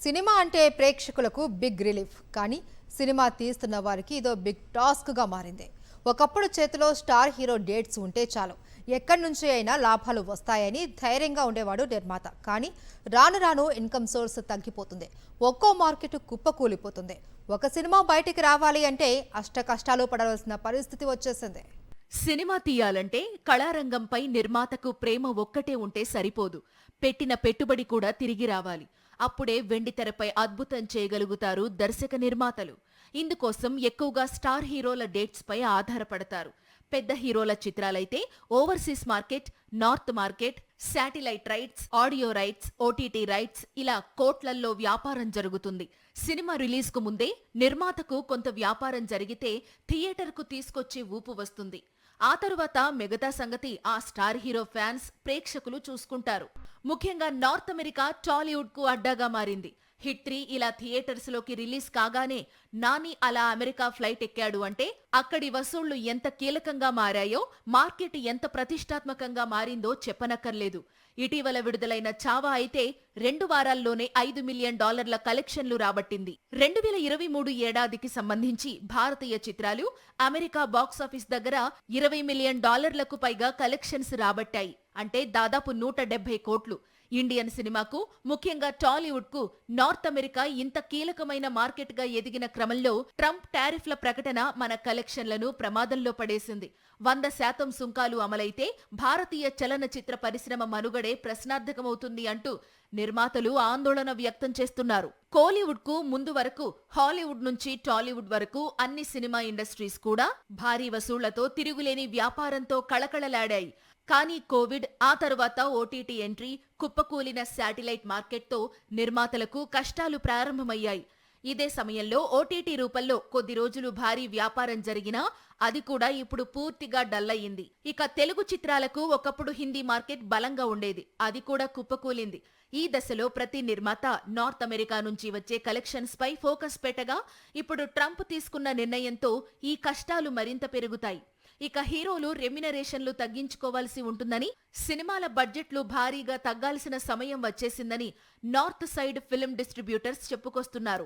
Cinema అంటే ప్రేక్షకులకు big relief. కానీ సినిమా తీస్తున్న వారికి ఇదో బిగ్ టాస్క్గా మారింది. ఒకప్పుడు చేతిలో స్టార్ హీరో డేట్స్ ఉంటే చాలు, ఎక్కడి నుంచి అయినా లాభాలు వస్తాయని ధైర్యంగా ఉండేవాడు నిర్మాత. కానీ రాను రాను ఇన్కమ్ సోర్స్ తగ్గిపోతుంది. ఒక్కో మార్కెట్ కుప్పకూలిపోతుంది. ఒక సినిమా బయటికి రావాలి అంటే అష్ట కష్టాలు పడవలసిన పరిస్థితి వచ్చేసింది. సినిమా తీయాలంటే కళారంగంపై నిర్మాతకు ప్రేమ ఒక్కటే ఉంటే సరిపోదు. పెట్టిన పెట్టుబడి కూడా తిరిగి రావాలి. అప్పుడే వెండితెరపై అద్భుతం చేయగలుగుతారు దర్శక నిర్మాతలు. ఇందుకోసం ఎక్కువగా స్టార్ హీరోల డేట్స్ పై ఆధారపడతారు. పెద్ద హీరోల చిత్రాలైతే overseas market, north market, satellite rights, audio rights, OTT rights ఇలా కోట్లల్లో వ్యాపారం జరుగుతుంది. సినిమా రిలీజ్ కు ముందే నిర్మాతకు కొంత వ్యాపారం జరిగితే థియేటర్కు తీసుకొచ్చే ఊపు వస్తుంది. ఆ తరువాత మిగతా సంగతి ఆ స్టార్ హీరో ఫ్యాన్స్, ప్రేక్షకులు చూసుకుంటారు. ముఖ్యంగా నార్త్ అమెరికా టాలీవుడ్ కు అడ్డాగా మారింది. హిట్ 3 ఇలా థియేటర్స్ లోకి రిలీజ్ కాగానే నాని అలా అమెరికా ఫ్లైట్ ఎక్కాడు అంటే అక్కడి వసూళ్లు ఎంత కీలకంగా మారాయో, మార్కెట్ ఎంత ప్రతిష్టాత్మకంగా మారిందో చెప్పనక్కర్లేదు. ఇటీవల విడుదలైన చావా అయితే 2 వారాల్లోనే $5 మిలియన్ కలెక్షన్లు రాబట్టింది. 2023 ఏడాదికి సంబంధించి భారతీయ చిత్రాలు అమెరికా బాక్సాఫీస్ దగ్గర $20 మిలియన్ పైగా కలెక్షన్స్ రాబట్టాయి. అంటే దాదాపు 170 కోట్లు. ఇండియన్ సినిమాకు, ముఖ్యంగా టాలీవుడ్ కు నార్త్ అమెరికా ఇంత కీలకమైన మార్కెట్ గా ఎదిగిన క్రమంలో ట్రంప్ టారిఫ్ల ప్రకటన మన కలెక్షన్లను ప్రమాదంలో పడేసింది. 100% సుంకాలు అమలైతే భారతీయ చలనచిత్ర పరిశ్రమ మనుగడే ప్రశ్నార్థకమవుతుంది అంటూ నిర్మాతలు ఆందోళన వ్యక్తం చేస్తున్నారు. కోలీవుడ్ కు ముందు వరకు హాలీవుడ్ నుంచి టాలీవుడ్ వరకు అన్ని సినిమా ఇండస్ట్రీస్ కూడా భారీ వసూళ్లతో, తిరుగులేని వ్యాపారంతో కళకళలాడాయి. కానీ కోవిడ్, ఆ తరువాత ఓటీటీ ఎంట్రీ, కుప్పకూలిన శాటిలైట్ మార్కెట్తో నిర్మాతలకు కష్టాలు ప్రారంభమయ్యాయి. ఇదే సమయంలో ఓటీటీ రూపంలో కొద్ది రోజులు భారీ వ్యాపారం జరిగినా అది కూడా ఇప్పుడు పూర్తిగా డల్ అయ్యింది. ఇక తెలుగు చిత్రాలకు ఒకప్పుడు హిందీ మార్కెట్ బలంగా ఉండేది, అది కూడా కుప్పకూలింది. ఈ దశలో ప్రతి నిర్మాత నార్త్ అమెరికా నుంచి వచ్చే కలెక్షన్స్ పై ఫోకస్ పెట్టగా ఇప్పుడు ట్రంప్ తీసుకున్న నిర్ణయంతో ఈ కష్టాలు మరింత పెరుగుతాయి. ఇక హీరోలు రెమ్యునరేషన్లు తగ్గించుకోవాల్సి ఉంటుందని, సినిమాల బడ్జెట్లు భారీగా తగ్గాల్సిన సమయం వచ్చేసిందని నార్త్ సైడ్ ఫిల్మ్ డిస్ట్రిబ్యూటర్స్ చెప్పుకొస్తున్నారు.